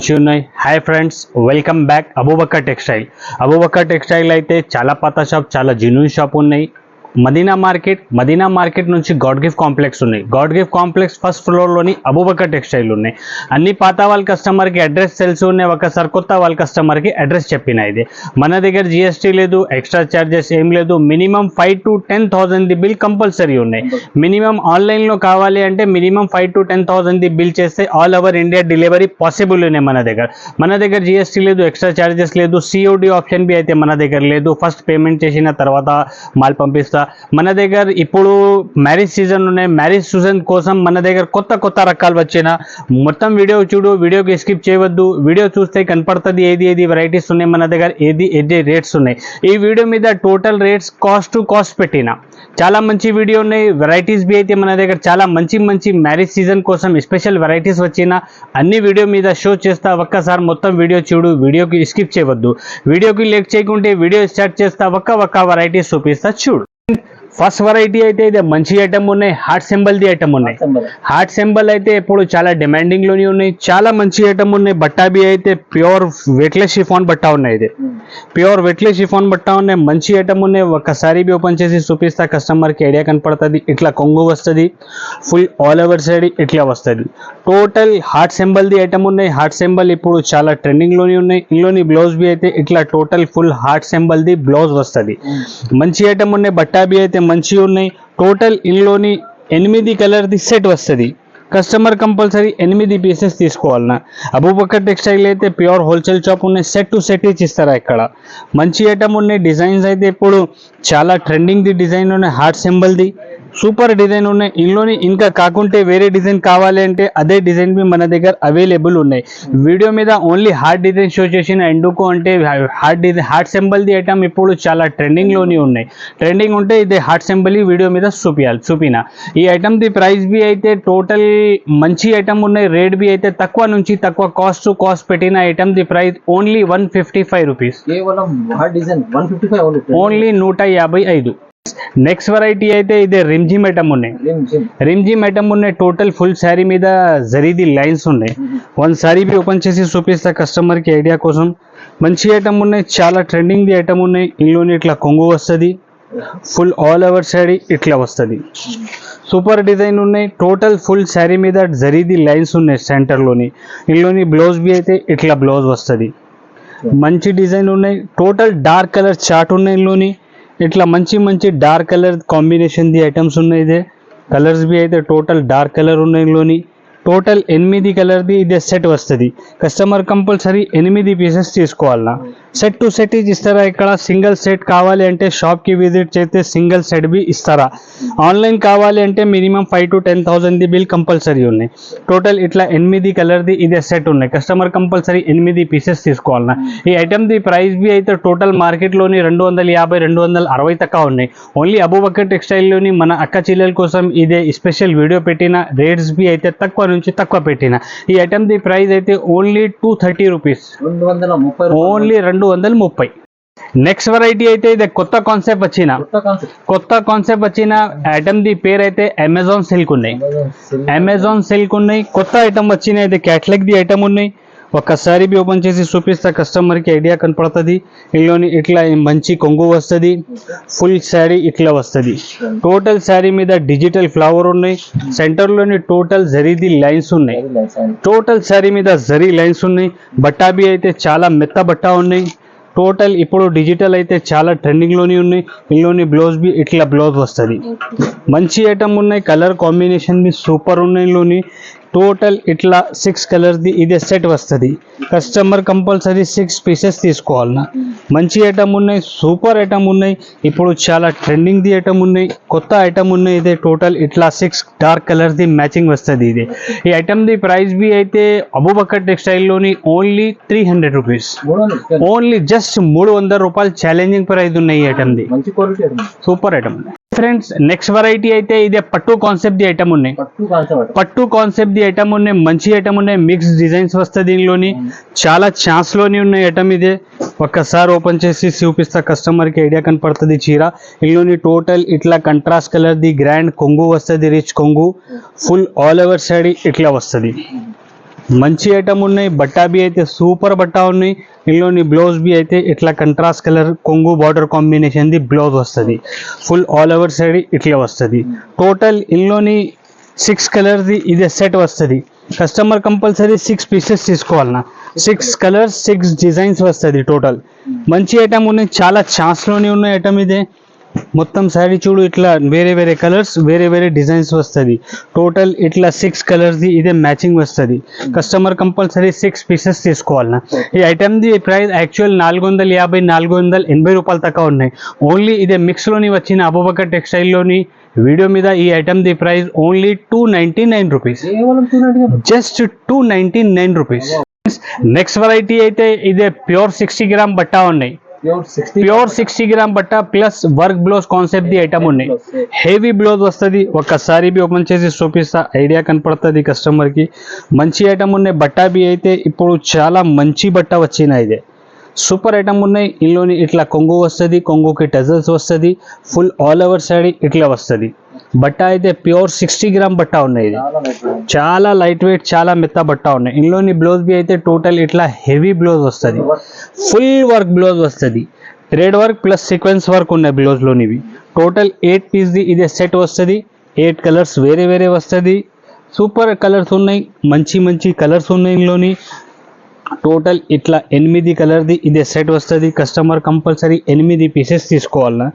हाय friends, welcome back Abubakar textile అయితే చాలా పాత షాప్, చాలా జెన్యూన్ షాప్ ఉన్నాయి. మదీనా మార్కెట్ నుంచి గాడ్ గిఫ్ట్ కాంప్లెక్స్ ఉన్నాయి. God gift complex first floor లోని అబూబకర్ టెక్స్టైల్ ఉన్నాయి. అన్ని పాత వాళ్ళ కస్టమర్ కి అడ్రస్ తెలుసు ఉన్నాయి, ఒకసారి కొత్త వాళ్ళ కస్టమర్ కి అడ్రస్ చెప్పిన. ఇది మన దగ్గర జిఎస్టీ లేదు, ఎక్స్ట్రా చార్జెస్ ఏం లేదు. మినిమం 5 to 10,000 ది బిల్ కంపల్సరీ ఉన్నాయి. మినిమం ఆన్లైన్ లో కావాలి అంటే మినిమం 5 to 10,000 ది బిల్ చేస్తే all over India delivery possible ఉన్నాయి. మన దగ్గర జిఎస్టీ లేదు, ఎక్స్ట్రా చార్జెస్ లేదు, సిఓడి ఆప్షన్ బి అయితే మన దగ్గర లేదు. ఫస్ట్ పేమెంట్ చేసిన తర్వాత మాల్ పంపిస్తా. మన దగ్గర ఇప్పుడు మ్యారేజ్ సీజన్ ఉన్నాయి. మ్యారేజ్ సీజన్ కోసం మన దగ్గర కొత్త రకాలు వచ్చిన మొత్తం వీడియో చూడు, వీడియోకి స్కిప్ చేయవద్దు. వీడియో చూస్తే కనపడుతుంది ఏది వెరైటీస్ ఉన్నాయి మన దగ్గర, ఏది రేట్స్ ఉన్నాయి. ఈ వీడియో మీద total rates cost to cost పెట్టిన చాలా మంచి వీడియో ఉన్నాయి. వెరైటీస్ బి అయితే మన దగ్గర చాలా మంచి మ్యారేజ్ సీజన్ కోసం స్పెషల్ వెరైటీస్ వచ్చిన అన్ని వీడియో మీద షో చేస్తా. ఒక్కసారి మొత్తం వీడియో చూడు, వీడియోకి స్కిప్ చేయవద్దు. వీడియోకి లేట్ చేయకుంటే వీడియో స్టార్ట్ చేస్తా, ఒక్క వెరైటీస్ చూపిస్తా చూడు. ఫస్ట్ వెరైటీ అయితే ఇది మంచి ఐటమ్ ఉన్నాయి, హార్ట్ సింబల్ ది ఐటమ్ ఉన్నాయి. హార్ట్ సింబల్ అయితే ఇప్పుడు చాలా డిమాండింగ్ లోనే ఉన్నాయి, చాలా మంచి ఐటమ్ ఉన్నాయి. బట్టా బి అయితే ప్యూర్ వెట్లెస్ షిఫాన్ బట్టా ఉన్నాయి. ఇది ప్యూర్ వెట్లెస్ షిఫాన్ బట్టా ఉన్నాయి, మంచి ఐటమ్ ఉన్నాయి. ఒక్కసారి బి ఓపెన్ చేసి చూపిస్తా, కస్టమర్ కి ఐడియా కనపడుతుంది. ఇట్లా కొంగు వస్తుంది, ఫుల్ ఆల్ ఓవర్ సైడ్ ఇట్లా వస్తుంది. Total heart symbol the item ఉన్నాయి. హార్ట్ సింబల్ ఇప్పుడు చాలా ట్రెండింగ్ లోనే ఉన్నాయి. ఇందులోని బ్లౌజ్ బి అయితే ఇట్లా total full heart symbol the blouse వస్తుంది. మంచి ఐటమ్ ఉన్నాయి. బట్టా బి అయితే మంచి ఉన్నాయి. టోటల్ ఇందులోని 8 కలర్ ది సెట్ వస్తుంది. కస్టమర్ కంపల్సరీ 8 పీసెస్ తీసుకోవాలన్నా. అబూబకర్ టెక్స్టైల్ అయితే ప్యూర్ హోల్సేల్ షాప్ ఉన్నాయి, సెట్ టు సెట్ ఇచ్చిస్తారా. ఇక్కడ మంచి ఐటమ్ ఉన్నాయి. డిజైన్స్ అయితే ఇప్పుడు చాలా ట్రెండింగ్ ది డిజైన్ ఉన్నాయి. Heart symbol the super design ఉన్నాయి. ఇందులోని ఇంకా కాకుంటే వేరే డిజైన్ కావాలి అంటే అదే డిజైన్ బి మన దగ్గర అవైలబుల్ ఉన్నాయి. వీడియో మీద ఓన్లీ హార్ట్ డిజైన్ షో చేసిన. ఎందుకు అంటే హార్ట్ సింబల్ ది ఐటమ్ ఇప్పుడు చాలా ట్రెండింగ్ లోనే ఉన్నాయి. ట్రెండింగ్ ఉంటే ఇది హార్ట్ సింబల్ వీడియో మీద చూపిన. ఈ ఐటమ్ ది ప్రైస్ బి అయితే టోటల్ మంచి ఐటమ్ ఉన్నాయి. రేట్ బి అయితే తక్కువ నుంచి తక్కువ కాస్ట్ టు కాస్ట్ పెట్టిన ఐటమ్ ది price only 155 rupees. Only 155. Next variety అయితే ఇదే రిమ్జిమ్ ఐటమ్ ఉన్నాయి. రిమ్జిమ్ ఐటమ్ ఉన్నాయి. టోటల్ ఫుల్ శారీ మీద జరీది లైన్స్ ఉన్నాయి. వన్ శారీ బి ఓపెన్ చేసి చూపిస్తా కస్టమర్ కి ఐడియా కోసం. మంచి ఐటమ్ ఉన్నాయి, చాలా ట్రెండింగ్ ది ఐటమ్ ఉన్నాయి. ఇందులోని ఇట్లా కొంగు వస్తుంది, ఫుల్ ఆల్ ఓవర్ శారీ ఇట్లా వస్తుంది. సూపర్ డిజైన్ ఉన్నాయి. టోటల్ ఫుల్ శారీ మీద జరీది లైన్స్ ఉన్నాయి సెంటర్లోని. ఇందులోని బ్లౌజ్ బి అయితే ఇట్లా బ్లౌజ్ వస్తుంది. మంచి డిజైన్ ఉన్నాయి. టోటల్ డార్క్ కలర్ చార్ట్ ఉన్నాయి. ఇందులోని ఇట్లా మంచి dark colour combination the items ఉన్నాయి. ఇదే కలర్స్ బి అయితే టోటల్ డార్క్ కలర్ ఉన్నాయి. ఇందులోని టోటల్ 8 కలర్ ది ఇదే సెట్ వస్తుంది. కస్టమర్ కంపల్సరీ 8 పీసెస్ తీసుకోవాలన్నా. సెట్ టు సెట్ ఇస్తారా. ఇక్కడ సింగిల్ సెట్ కావాలి అంటే షాప్ కి విజిట్ చేస్తే సింగిల్ సెట్ బి ఇస్తారా. ఆన్లైన్ కావాలి అంటే మినిమం 5 to 10,000 ది బిల్ కంపల్సరీ ఉన్నాయి. టోటల్ ఇట్లా 8 కలర్ ది ఇదే సెట్ ఉన్నాయి. కస్టమర్ కంపల్సరీ 8 పీసెస్ తీసుకోవాలన్నా. ఈ ఐటమ్ ది ప్రైస్ బి అయితే టోటల్ మార్కెట్ లోని 250 260 తక్కువ ఉన్నాయి. ఓన్లీ అబూబకర్ టెక్స్టైల్ లోని మన అక్క చెల్లెల కోసం ఇదే స్పెషల్ వీడియో పెట్టిన. రేట్స్ బి అయితే తక్కువ నుంచి తక్కువ పెట్టిన. ఈ ఐటమ్ ది ప్రైస్ అయితే only 230 rupees, only 230. Next variety అయితే ఇది కొత్త కాన్సెప్ట్ వచ్చిన ఐటమ్ ది పేరు అయితే అమెజాన్ సిల్క్ ఉన్నాయి. అమెజాన్ సిల్క్ ఉన్నాయి. కొత్త ఐటమ్ వచ్చిన ఇది క్యాటలాగ్ ది ఐటమ్ ఉన్నాయి. ఒక్కసారి బి ఓపెన్ చేసి చూపిస్తా, కస్టమర్ కి ఐడియా కనపడుతుంది. ఇందులోని ఇట్లా మంచి కొంగు వస్తుంది, ఫుల్ శారీ ఇట్లా వస్తుంది. టోటల్ శారీ మీద డిజిటల్ ఫ్లవర్ ఉన్నాయి. సెంటర్ లోని టోటల్ జరీది లైన్స్ ఉన్నాయి. టోటల్ శారీ మీద జరీ లైన్స్ ఉన్నాయి. బట్టా బి అయితే చాలా మెత్త బట్టా ఉన్నాయి. టోటల్ ఇప్పుడు డిజిటల్ అయితే చాలా ట్రెండింగ్ లోనే ఉన్నాయి. ఇందులోని బ్లౌజ్ బి ఇట్లా బ్లౌజ్ వస్తుంది. మంచి ఐటమ్ ఉన్నాయి. కలర్ కాంబినేషన్ బి సూపర్ ఉన్నాయి. ఇందులోని టోటల్ ఇట్లా 6 కలర్ ది ఇదే సెట్ వస్తుంది. కస్టమర్ కంపల్సరీ 6 పీసెస్ తీసుకోవాలన్నా. మంచి ఐటమ్ ఉన్నాయి, సూపర్ ఐటమ్ ఉన్నాయి. ఇప్పుడు చాలా ట్రెండింగ్ ది ఐటమ్ ఉన్నాయి. కొత్త ఐటమ్ ఉన్నాయి. ఇదే టోటల్ ఇట్లా 6 డార్క్ కలర్ ది మ్యాచింగ్ వస్తుంది. ఇది ఈ ఐటమ్ ది ప్రైస్ బి అయితే అబూబకర్ టెక్స్టైల్ లోని ఓన్లీ 300 రూపీస్, ఓన్లీ జస్ట్ 300 రూపాయలు ఛాలెంజింగ్ ప్రైస్ ఉన్నాయి. ఈ item the super item. Friends next variety అయితే ఇదే పట్టు కాన్సెప్ట్ ది ఐటమ్ ఉన్నాయి. పట్టు కాన్సెప్ట్ ది ఐటమ్ ఉన్నాయి. మంచి ఐటమ్ ఉన్నాయి. మిక్స్ డిజైన్స్ వస్తుంది. దీనిలోని చాలా ఛాన్స్ లోని ఉన్నాయి ఐటమ్. ఇదే ఒక్కసారి ఓపెన్ చేసి చూపిస్తా, కస్టమర్ కి ఐడియా కనపడుతుంది. చీర ఇందులోని టోటల్ ఇట్లా కంట్రాస్ట్ కలర్ ది గ్రాండ్ కొంగు వస్తుంది, రిచ్ కొంగు, ఫుల్ ఆల్ ఓవర్ సైడ్ ఇట్లా వస్తుంది. మంచి ఐటమ్ ఉన్నాయి. బట్టా బి అయితే సూపర్ బట్టా ఉన్నాయి. ఇందులోని బ్లౌజ్ బి అయితే ఇట్లా కంట్రాస్ట్ కలర్ కొంగు బార్డర్ కాంబినేషన్ ది బ్లౌజ్ వస్తుంది. ఫుల్ ఆల్ ఓవర్ సైడ్ ఇట్లా వస్తుంది. టోటల్ ఇందులోని 6 కలర్స్ ది ఇదే సెట్ వస్తుంది. కస్టమర్ కంపల్సరీ 6 పీసెస్ తీసుకోవాలన్నా. 6 కలర్స్ 6 డిజైన్స్ వస్తుంది టోటల్. మంచి ఐటమ్ ఉన్నాయి. చాలా ఛాన్స్లోనే ఉన్న ఐటమ్ ఇదే. మొత్తం శారీ చూడు ఇట్లా వేరే వేరే కలర్స్ వేరే వేరే డిజైన్స్ వస్తుంది. టోటల్ ఇట్లా 6 కలర్స్ ది ఇదే మ్యాచింగ్ వస్తుంది. కస్టమర్ కంపల్సరీ 6 పీసెస్ తీసుకోవాలన్నా. ఈ ఐటమ్ ది ప్రైస్ యాక్చువల్ 450 480 రూపాయలు తక్కువ ఉన్నాయి. ఓన్లీ ఇదే మిక్స్లోని వచ్చిన అబూబకర్ టెక్స్టైల్లోని వీడియో మీద ఈ ఐటమ్ ది price only 299 rupees, just 299 rupees. Next variety అయితే ఇదే ప్యూర్ 60 గ్రామ్ బట్టా ఉన్నాయి. ప్యూర్ 60 గ్రామ్ బట్ట plus work blouse concept the item ఉన్నాయి. హెవీ బ్లౌజ్ వస్తుంది. ఒక్కసారి బి ఓపెన్ చేసి చూపిస్తా, ఐడియా కనపడుతుంది కస్టమర్ కి. మంచి ఐటమ్ ఉన్నాయి. బట్టా బి అయితే ఇప్పుడు చాలా మంచి బట్ట వచ్చిన ఇదే సూపర్ ఐటమ్ ఉన్నాయి. ఇందులోని ఇట్లా కొంగు వస్తుంది, కొంగుకి టజల్స్ వస్తుంది. ఫుల్ ఆల్ ఓవర్ సైడ్ ఇట్లా వస్తుంది. బట్ట అయితే ప్యూర్ 60 గ్రామ్ బట్ట ఉన్నాయి. ఇది చాలా లైట్ వెయిట్ చాలా మెత్త బట్ట ఉన్నాయి. ఇందులోని బ్లౌజ్ బి అయితే టోటల్ ఇట్లా హెవీ బ్లౌజ్ వస్తుంది. ఫుల్ వర్క్ బ్లౌజ్ వస్తుంది. Thread work plus sequence work ఉన్నాయి బ్లౌజ్లోనివి. టోటల్ 8 పీస్ ది ఇదే సెట్ వస్తుంది. 8 కలర్స్ వేరే వేరే వస్తుంది. సూపర్ కలర్స్ ఉన్నాయి. మంచి మంచి కలర్స్ ఉన్నాయి ఇందులోని. టోటల్ ఇట్లా 8 కలర్ది ఇదే సెట్ వస్తుంది. కస్టమర్ కంపల్సరీ 8 పీసెస్ తీసుకోవాలన్నా.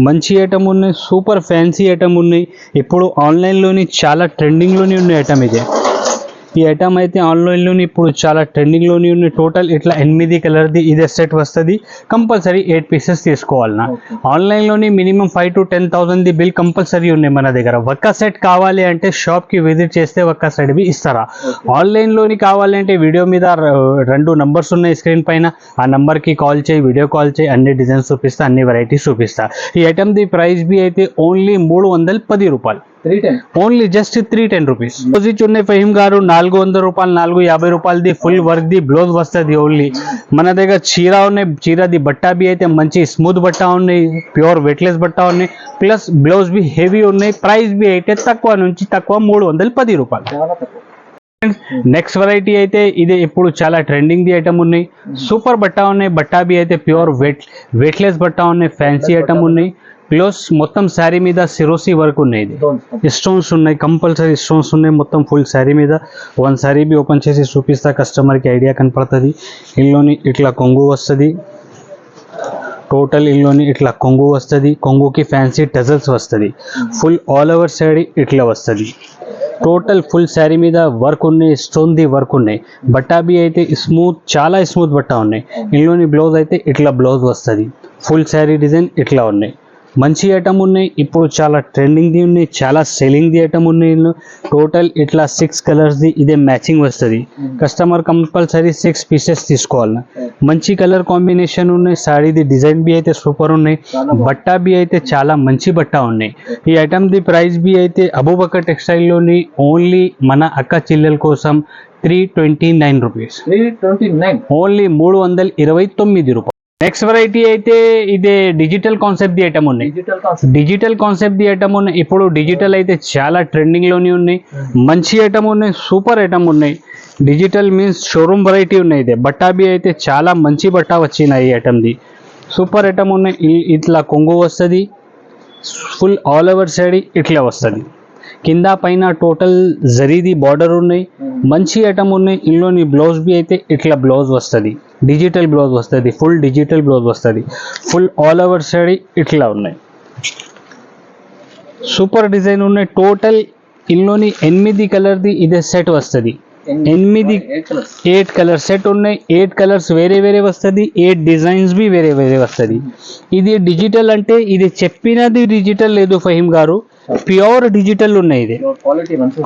మంచి ఐటమ్ ఉన్నాయి. సూపర్ ఫ్యాన్సీ ఐటమ్ ఉన్నాయి. ఇప్పుడు ఆన్లైన్లోని చాలా ట్రెండింగ్లోని ఉన్న ఐటమ్ ఇదే. ఈ ఐటమ్ అయితే ఆన్లైన్లోని ఇప్పుడు చాలా ట్రెండింగ్లోని ఉన్నాయి. టోటల్ ఇట్లా 8 కలర్ది ఇదే సెట్ వస్తుంది. కంపల్సరీ 8 పీసెస్ తీసుకోవాలన్నా. ఆన్లైన్లోని మినిమం 5 to 10,000 ది బిల్ కంపల్సరీ ఉన్నాయి మన దగ్గర. ఒక్క సెట్ కావాలి అంటే షాప్కి విజిట్ చేస్తే ఒక్క సెట్ బి ఇస్తారా. ఆన్లైన్లోని కావాలి అంటే వీడియో మీద 2 నంబర్స్ ఉన్నాయి స్క్రీన్ పైన. ఆ నెంబర్కి కాల్ చేయి, వీడియో కాల్ చేయి, అన్ని డిజైన్స్ చూపిస్తా, అన్ని వెరైటీస్ చూపిస్తా. ఈ ఐటమ్ ది ప్రైస్ బి అయితే ఓన్లీ 310 రూపాయలు, ఓన్లీ జస్ట్ 310 రూపీస్. ఆపోజిట్ ఉన్నాయి ఫహీం గారు 400 రూపాయలు, 450 రూపాయలది ఫుల్ వర్క్ ది బ్లౌజ్ వస్తుంది. ఓన్లీ మన దగ్గర చీర ఉన్నాయి. చీరది బట్టా బి అయితే మంచి స్మూత్ బట్టా ఉన్నాయి. ప్యూర్ వెట్లెస్ బట్టా ఉన్నాయి. ప్లస్ బ్లౌజ్ బి హెవీ ఉన్నాయి. ప్రైస్ బి అయితే తక్కువ నుంచి తక్కువ 310 రూపాయలు. నెక్స్ట్ వెరైటీ అయితే ఇదే ఇప్పుడు చాలా ట్రెండింగ్ ది ఐటమ్ ఉన్నాయి. సూపర్ బట్టా ఉన్నాయి. బట్టా బి అయితే ప్యూర్ వెట్లెస్ బట్టా ఉన్నాయి. ఫ్యాన్సీ ఐటమ్ ఉన్నాయి. ప్లస్ మొత్తం శారీ మీద సిరోసి వర్క్ ఉన్నాయి. ఇది స్టోన్స్ ఉన్నాయి. కంపల్సరీ స్టోన్స్ ఉన్నాయి మొత్తం ఫుల్ శారీ మీద. వన్ శారీ బి ఓపెన్ చేసి చూపిస్తా, కస్టమర్కి ఐడియా కనపడుతుంది. ఇందులోని ఇట్లా కొంగు వస్తుంది. టోటల్ ఇందులోని ఇట్లా కొంగు వస్తుంది. కొంగుకి ఫ్యాన్సీ టజల్స్ వస్తుంది. ఫుల్ ఆల్ ఓవర్ సైడ్ ఇట్లా వస్తుంది. టోటల్ ఫుల్ శారీ మీద వర్క్ ఉన్నాయి. స్టోన్ ది వర్క్ ఉన్నాయి. బట్టా బి అయితే స్మూత్, చాలా స్మూత్ బట్టా ఉన్నాయి. ఇందులోని బ్లౌజ్ అయితే ఇట్లా బ్లౌజ్ వస్తుంది. ఫుల్ శారీ డిజైన్ ఇట్లా ఉన్నాయి. మంచి ఐటమ్ ఉన్నాయి. ఇప్పుడు చాలా ట్రెండింగ్ ది ఉన్నాయి. చాలా సెల్లింగ్ ది ఐటమ్ ఉన్నాయి. టోటల్ ఇట్లా 6 కలర్స్ ది ఇదే మ్యాచింగ్ వస్తుంది. కస్టమర్ కంపల్సరీ 6 పీసెస్ తీసుకోవాలి. మంచి కలర్ కాంబినేషన్ ఉన్నాయి. సాడీది డిజైన్ బి అయితే సూపర్ ఉన్నాయి. బట్టా బి అయితే చాలా మంచి బట్టా ఉన్నాయి. ఈ ఐటమ్ ది ప్రైస్ బి అయితే అబూబకర్ టెక్స్టైల్లోని ఓన్లీ మన అక్క చెల్లెల కోసం 329 రూపీస్, ఓన్లీ 329 రూపాయలు. నెక్స్ట్ వెరైటీ అయితే ఇదే డిజిటల్ కాన్సెప్ట్ ది ఐటమ్ ఉన్నాయి. డిజిటల్ కాన్సెప్ట్ ది ఐటమ్ ఉన్నాయి. ఇప్పుడు డిజిటల్ అయితే చాలా ట్రెండింగ్ లోనే ఉన్నాయి. మంచి ఐటమ్ ఉన్నాయి. సూపర్ ఐటమ్ ఉన్నాయి. డిజిటల్ మీన్స్ షోరూమ్ వెరైటీ ఉన్నాయి. ఇదే బట్టా బి అయితే చాలా మంచి బట్టా వచ్చినాయి. ఈ ఐటమ్ ది సూపర్ ఐటమ్ ఉన్నాయి. ఇట్లా కొంగు వస్తుంది. ఫుల్ ఆల్ ఓవర్ సైడ్ ఇట్లా వస్తుంది. కింద పైన టోటల్ జరీది బార్డర్ ఉన్నాయి. మంచి ఐటమ్ ఉన్నాయి. ఇందులోని బ్లౌజ్ బి అయితే ఇట్లా బ్లౌజ్ వస్తుంది. డిజిటల్ బ్లౌజ్ వస్తుంది. ఫుల్ డిజిటల్ బ్లౌజ్ వస్తుంది. ఫుల్ ఆల్ ఓవర్ సైడ్ ఇట్లా ఉన్నాయి. సూపర్ డిజైన్ ఉన్నాయి. టోటల్ ఇందులోని 8 కలర్ది ఇదే సెట్ వస్తుంది. 8 కలర్ సెట్ ఉన్నాయి. 8 కలర్స్ వేరే వేరే వస్తుంది. 8 డిజైన్స్ బి వేరే వేరే వస్తుంది. ఇది డిజిటల్ అంటే ఇది చెప్పినది డిజిటల్ లేదు ఫహీం గారు, ప్యూర్ డిజిటల్ ఉన్నాయి. ఇది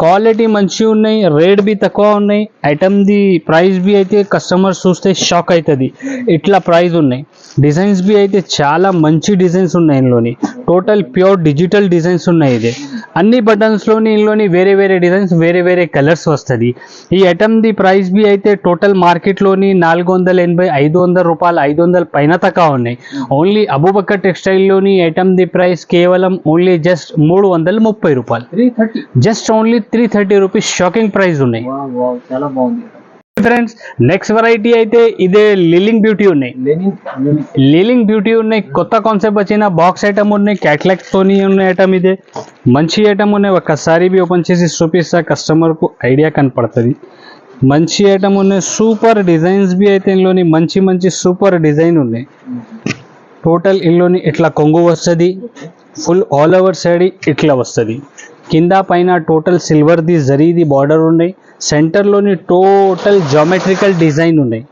క్వాలిటీ మంచిగా ఉన్నాయి. రేట్ బి తక్కువ ఉన్నాయి. ఐటమ్ ది ప్రైస్ బి అయితే కస్టమర్ చూస్తే షాక్ అవుతుంది. ఇట్లా ప్రైస్ ఉన్నాయి. డిజైన్స్ బి అయితే చాలా మంచి డిజైన్స్ ఉన్నాయి ఇందులోని. టోటల్ ప్యూర్ డిజిటల్ డిజైన్స్ ఉన్నాయి. ఇది అన్ని బటన్స్లోని ఇందులోని వేరే వేరే డిజైన్స్ వేరే వేరే కలర్స్ వస్తుంది. ఈ ఐటమ్ ది ప్రైస్ బి అయితే టోటల్ మార్కెట్లోని 480 500 రూపాయలు 500 పైన తక్కువ ఉన్నాయి. ఓన్లీ అబూబకర్ టెక్స్టైల్లోని ఐటమ్ ది ప్రైస్ కేవలం ఓన్లీ జస్ట్ 330 రూపాయలు. 330 just only 330 rupees. Shocking price ఉన్నాయి చాలా బాగుంది ఫ్రెండ్స్. నెక్స్ట్ వెరైటీ అయితే ఇదే లిలింగ్ బ్యూటీ ఉన్నాయి. లిలింగ్ బ్యూటీ ఉన్నాయి. కొత్త కాన్సెప్ట్ వచ్చిన బాక్స్ ఐటమ్ ఉన్నాయి. క్యాట్లాగ్ తోని ఉన్న ఐటమ్ ఇదే మంచి ఐటమ్ ఉన్నాయి. ఒక్కసారి బి ఓపెన్ చేసి చూపిస్తా కస్టమర్కు ఐడియా కనపడుతుంది. మంచి ఐటమ్ ఉన్నాయి. సూపర్ డిజైన్స్ బి అయితే ఇందులోని మంచి మంచి సూపర్ డిజైన్ ఉన్నాయి. టోటల్ ఇందులోని ఇట్లా కొంగు వస్తుంది. ఫుల్ ఆల్ ఓవర్ సైడ్ ఇట్లా వస్తుంది. కింద పైన టోటల్ సిల్వర్ది జరీది బార్డర్ ఉన్నాయి. సెంటర్లోని టోటల్ జామెట్రికల్ డిజైన్ ఉన్నాయి.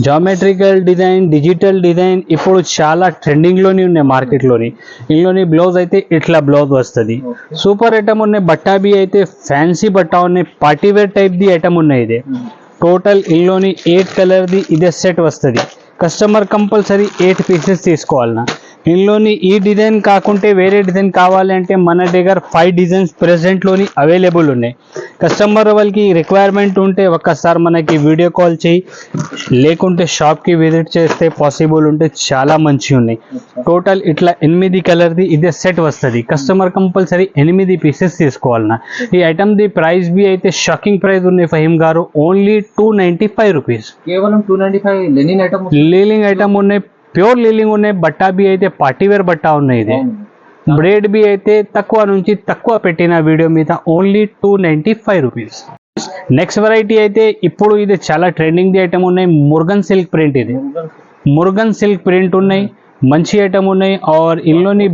జామెట్రికల్ డిజైన్ డిజిటల్ డిజైన్ ఇప్పుడు చాలా ట్రెండింగ్లోని ఉన్నాయి మార్కెట్లోని. ఇందులోని బ్లౌజ్ అయితే ఇట్లా బ్లౌజ్ వస్తుంది. సూపర్ ఐటమ్ ఉన్నాయి. బట్టా బి అయితే ఫ్యాన్సీ బట్టా ఉన్నాయి. పార్టీవేర్ టైప్ది ఐటమ్ ఉన్నాయి. ఇదే టోటల్ ఇందులోని 8 కలర్ది ఇదే సెట్ వస్తుంది. కస్టమర్ కంపల్సరీ 8 పీసెస్ తీసుకోవాలన్నా. ఇందులోని ఈ డిజైన్ కాకుంటే వేరే డిజైన్ కావాలంటే మన దగ్గర 5 డిజైన్స్ ప్రెసెంట్లోని అవైలబుల్ ఉన్నాయి. కస్టమర్ వాళ్ళకి రిక్వైర్మెంట్ ఉంటే ఒక్కసారి మనకి వీడియో కాల్ చేయి, లేకుంటే షాప్కి విజిట్ చేస్తే పాసిబుల్ ఉంటే చాలా మంచిగా ఉన్నాయి. టోటల్ ఇట్లా 8 కలర్ది ఇదే సెట్ వస్తుంది. కస్టమర్ కంపల్సరీ 8 పీసెస్ తీసుకోవాలన్నా. ఈ ఐటమ్ది ప్రైస్ బి అయితే షాకింగ్ ప్రైస్ ఉన్నాయి ఫహీమ్ గారు. Only 295 rupees. కేవలం 295 లెనిన్ ఐటమ్. లీలింగ్ ఐటమ్ ఉన్నాయి. ప్యూర్ లీలింగ్ ఉన్నాయి. బట్టా బి అయితే పార్టీవేర్ బట్టా ఉన్నాయి. ఇది బ్రేడ్ బి అయితే తక్కువ నుంచి తక్కువ పెట్టిన వీడియో మీద ఓన్లీ 295 రూపీస్. నెక్స్ట్ వెరైటీ అయితే ఇప్పుడు ఇది చాలా ట్రెండింగ్ ది ఐటమ్ ఉన్నాయి. Murugan silk print. ఇది మురుగన్ సిల్క్ ప్రింట్ ఉన్నాయి. మంచి ఐటమ్ ఉన్నాయి. ఆర్ ఇందులోని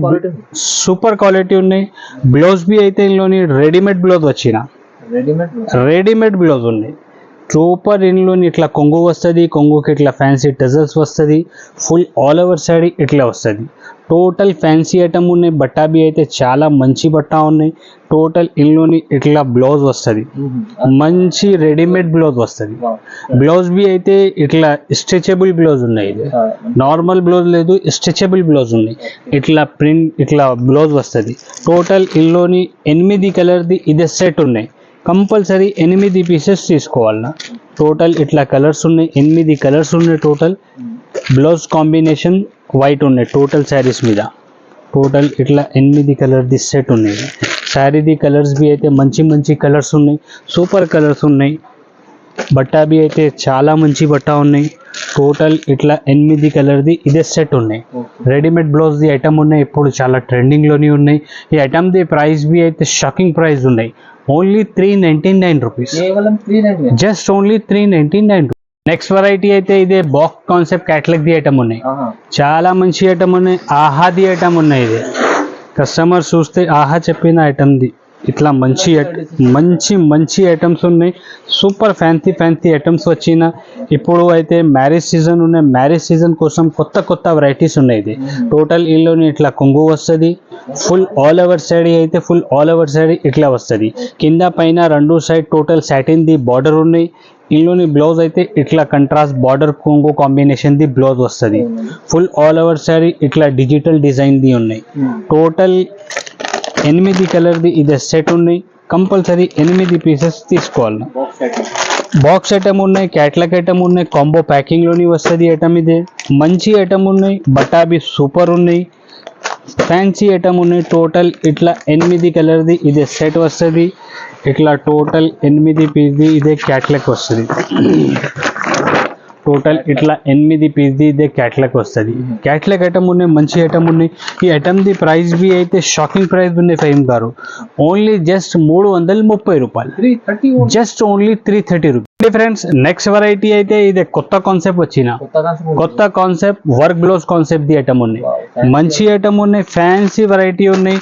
సూపర్ క్వాలిటీ ఉన్నాయి. బ్లౌజ్ బి అయితే ఇందులోని రెడీమేడ్ బ్లౌజ్ వచ్చిన రెడీమేడ్ బ్లౌజ్ ఉన్నాయి. సూపర్ ఇందులోని ఇట్లా కొంగు వస్తుంది. కొంగుకి ఇట్లా ఫ్యాన్సీ టజల్స్ వస్తుంది. ఫుల్ ఆల్ ఓవర్ సైడ్ ఇట్లా వస్తుంది. టోటల్ ఫ్యాన్సీ ఐటమ్ ఉన్నాయి. బట్టా బి అయితే చాలా మంచి బట్టా ఉన్నాయి. టోటల్ ఇందులోని ఇట్లా బ్లౌజ్ వస్తుంది. మంచి రెడీమేడ్ బ్లౌజ్ వస్తుంది. బ్లౌజ్ బి అయితే ఇట్లా స్ట్రెచబుల్ బ్లౌజ్ ఉన్నాయి. నార్మల్ బ్లౌజ్ లేదు, స్ట్రెచబుల్ బ్లౌజ్ ఉన్నాయి. ఇట్లా ప్రింట్ ఇట్లా బ్లౌజ్ వస్తుంది. టోటల్ ఇందులోని 8 కలర్ది ఇదే సెట్ ఉన్నాయి. కంపల్సరీ 8 పీసెస్ తీసుకోవాలన్నా. టోటల్ ఇట్లా కలర్స్ ఉన్నాయి. 8 కలర్స్ ఉన్నాయి. టోటల్ బ్లౌజ్ కాంబినేషన్ వైట్ ఉన్నాయి టోటల్ శారీస్ మీద. టోటల్ ఇట్లా 8 కలర్ది సెట్ ఉన్నాయి. శారీది కలర్స్ బి అయితే మంచి మంచి కలర్స్ ఉన్నాయి. సూపర్ కలర్స్ ఉన్నాయి. బట్టా బి అయితే చాలా మంచి బట్టా ఉన్నాయి. టోటల్ ఇట్లా 8 కలర్ది ఇదే సెట్ ఉన్నాయి. రెడీమేడ్ బ్లౌజ్ది ఐటమ్ ఉన్నాయి. ఇప్పుడు చాలా ట్రెండింగ్లోని ఉన్నాయి. ఈ ఐటమ్ది ప్రైస్ బి అయితే షాకింగ్ ప్రైస్ ఉన్నాయి. Only 399 rupees. Just only 399 rupees. Next variety అయితే ఇదే box concept catalogue the item ఉన్నాయి. చాలా మంచి ఐటమ్ ఉన్నాయి. ఆహాది ఐటమ్ ఉన్నాయి. ఇది కస్టమర్ చూస్తే ఆహా చెప్పిన ఐటమ్ది ఇట్లా మంచి మంచి మంచి ఐటమ్స్ ఉన్నాయి. సూపర్ ఫ్యాన్సీ ఫ్యాన్సీ ఐటమ్స్ వచ్చిన ఇప్పుడు అయితే మ్యారేజ్ సీజన్ ఉన్నాయి. మ్యారేజ్ సీజన్ కోసం కొత్త కొత్త వెరైటీస్ ఉన్నాయి. ఇది టోటల్ ఇందులోని ఇట్లా కొంగు వస్తుంది. ఫుల్ ఆల్ ఓవర్ సైడ్ అయితే ఫుల్ ఆల్ ఓవర్ సైడ్ ఇట్లా వస్తుంది. కింద పైన 2 side total satin the border ఉన్నాయి. ఇందులోని బ్లౌజ్ అయితే ఇట్లా కంట్రాస్ట్ బార్డర్ కొంగు కాంబినేషన్ ది బ్లౌజ్ వస్తుంది. ఫుల్ ఆల్ ఓవర్ సైడ్ ఇట్లా డిజిటల్ డిజైన్ ది ఉన్నాయి. టోటల్ 8 కలర్ది ఇదే సెట్ ఉన్నాయి. కంపల్సరీ 8 పీసెస్ తీసుకోవాలి. బాక్స్ ఐటమ్ ఉన్నాయి. క్యాట్లాగ్ ఐటమ్ ఉన్నాయి. కాంబో ప్యాకింగ్లోని వస్తుంది ఐటమ్. ఇదే మంచి ఐటమ్ ఉన్నాయి. బట్టా బి సూపర్ ఉన్నాయి. ఫ్యాన్సీ ఐటమ్ ఉన్నాయి. టోటల్ ఇట్లా 8 కలర్ది ఇదే సెట్ వస్తుంది. ఇట్లా టోటల్ 8 పీస్ది ఇదే క్యాట్లాగ్ వస్తుంది. టోటల్ ఇట్లా 8 పీస్ది ఇదే క్యాట్లాగ్ వస్తుంది. క్యాట్లాగ్ ఐటమ్ ఉన్నాయి. మంచి ఐటమ్ ఉన్నాయి. ఈ ఐటమ్ది ప్రైస్ బి అయితే షాకింగ్ ప్రైస్ ఉన్నాయి ఫహీమ్ గారు. ఓన్లీ జస్ట్ 330 రూపాయలు. Just only 330 rupees. Friends next variety అయితే ఇదే కొత్త కాన్సెప్ట్ వచ్చిన కొత్త concept work blouse concept the item ఉన్నాయి. మంచి ఐటమ్ ఉన్నాయి. ఫ్యాన్సీ వెరైటీ ఉన్నాయి.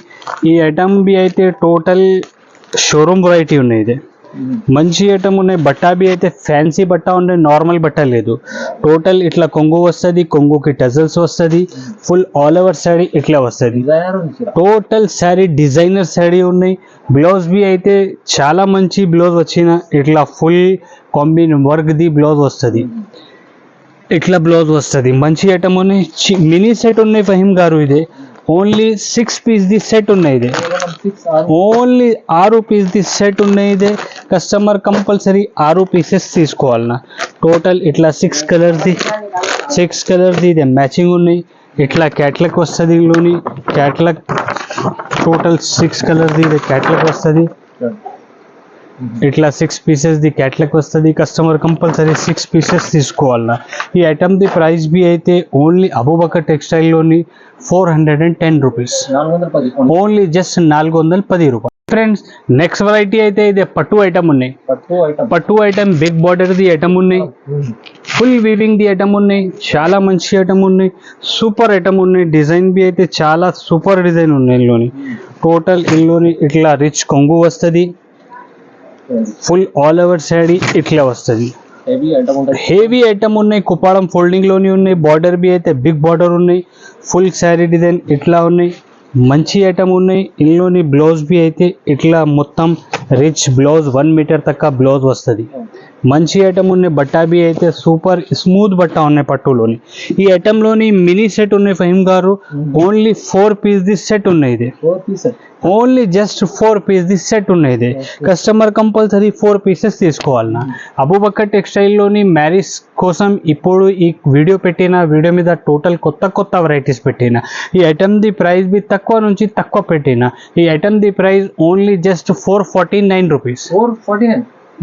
ఈ ఐటమ్ బి అయితే టోటల్ షోరూమ్ వెరైటీ ఉన్నాయి. ఇది మంచి ఐటమ్ ఉన్నాయి. బట్టా బి అయితే ఫ్యాన్సీ బట్టా ఉన్నాయి. నార్మల్ బట్టా లేదు. టోటల్ ఇట్లా కొంగు వస్తుంది. కొంగుకి టజల్స్ వస్తుంది. ఫుల్ ఆల్ ఓవర్ శారీ ఇట్లా వస్తుంది. టోటల్ శారీ డిజైనర్ శారీ ఉన్నాయి. బ్లౌజ్ బి అయితే చాలా మంచి బ్లౌజ్ వచ్చిన ఇట్లా full combination work the blouse వస్తుంది. ఇట్లా బ్లౌజ్ వస్తుంది మంచి ఐటమ్ ఉన్నాయి మినీ సెట్ ఉన్నాయి ఫహీం గారు ఇది ఓన్లీ 6 పీస్ ది సెట్ ఉన్నాయి ఇది ఓన్లీ 6 పీస్ ది సెట్ ఉన్నాయి ఇది కస్టమర్ కంపల్సరీ 6 పీసెస్ తీసుకోవాలన్నా టోటల్ ఇట్లా 6 కలర్ది ఇది మ్యాచింగ్ ఉన్నాయి ఇట్లా క్యాట్లాగ్ వస్తుంది ఇందులోని క్యాట్లాగ్ టోటల్ 6 కలర్ది ఇది క్యాట్లాగ్ వస్తుంది ఇట్లా 6 పీసెస్ ది క్యాట్లాగ్ వస్తుంది కస్టమర్ కంపల్సరీ 6 పీసెస్ తీసుకోవాలన్నా ఈ ఐటమ్ ది ప్రైస్ బి అయితే ఓన్లీ అబూబకర్ టెక్స్టైల్లోని 410 రూపీస్ ఓన్లీ జస్ట్ 410 రూపాయలు ఫ్రెండ్స్ నెక్స్ట్ వెరైటీ అయితే ఇది పట్టు ఐటమ్ ఉన్నాయి పట్టు ఐటమ్ బిగ్ బార్డర్ ది ఐటమ్ ఉన్నాయి ఫుల్ వీవింగ్ ది ఐటమ్ ఉన్నాయి చాలా మంచి ఐటమ్ ఉన్నాయి సూపర్ ఐటమ్ ఉన్నాయి డిజైన్ బి అయితే చాలా సూపర్ డిజైన్ ఉన్నాయి ఇందులోని టోటల్ ఇందులోని ఇట్లా రిచ్ కొంగు వస్తుంది ఫుల్ ఆల్ ఓవర్ శారీ ఇట్లా వస్తుంది హెవీ ఐటమ్ ఉన్నాయి కుప్పాడం ఫోల్డింగ్ లోని ఉన్నాయి బార్డర్ బి అయితే బిగ్ బార్డర్ ఉన్నాయి ఫుల్ శారీ డిజైన్ ఇట్లా ఉన్నాయి మంచి ఐటమ్ ఉన్నాయి ఇందులోని బ్లౌజ్ బి అయితే ఇట్లా మొత్తం రిచ్ బ్లౌజ్ 1 మీటర్ తక్క బ్లౌజ్ వస్తుంది మంచి ఐటమ్ ఉన్నాయి బట్టా బి అయితే సూపర్ స్మూత్ బట్టా ఉన్నాయి పట్టులోని ఈ ఐటమ్ లోని మినీ సెట్ ఉన్నాయి ఫహీం గారు ఓన్లీ 4 పీస్ ది సెట్ ఉన్నాయి ఇది ఓన్లీ జస్ట్ 4 పీస్ ది సెట్ ఉన్నాయి ఇది కస్టమర్ కంపల్సరీ 4 పీసెస్ తీసుకోవాలన్నా అబూబకర్ టెక్స్టైల్లోని మ్యారేజ్ కోసం ఇప్పుడు ఈ వీడియో వీడియో మీద టోటల్ కొత్త వెరైటీస్ పెట్టిన ఈ ఐటమ్ ది ప్రైస్ బి తక్కువ నుంచి తక్కువ పెట్టిన ఈ ఐటమ్ ది price only just 449 rupees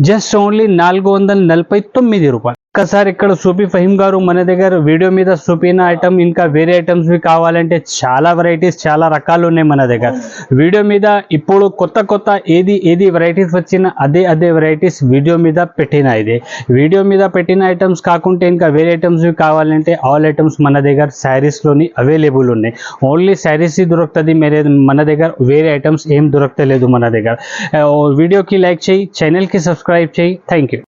just only 449 రూపాయలు ఒక్కసారి ఇక్కడ చూపి ఫహీం గారు మన దగ్గర వీడియో మీద చూపిన ఐటమ్ ఇంకా వేరే ఐటమ్స్ కావాలంటే చాలా వెరైటీస్ చాలా రకాలు ఉన్నాయి మన దగ్గర వీడియో మీద ఇప్పుడు కొత్త ఏది వెరైటీస్ వచ్చినా అదే వెరైటీస్ వీడియో మీద పెట్టిన ఇది వీడియో మీద పెట్టిన ఐటమ్స్ కాకుంటే ఇంకా వేరే ఐటమ్స్ కావాలంటే ఆల్ ఐటమ్స్ మన దగ్గర శారీస్లోని అవైలబుల్ ఉన్నాయి ఓన్లీ శారీస్ దొరుకుతుంది మన దగ్గర వేరే ఐటమ్స్ ఏం దొరకలేదు మన దగ్గర వీడియోకి లైక్ చేయి ఛానల్కి సబ్స్క్రైబ్ చేయి థ్యాంక్ యూ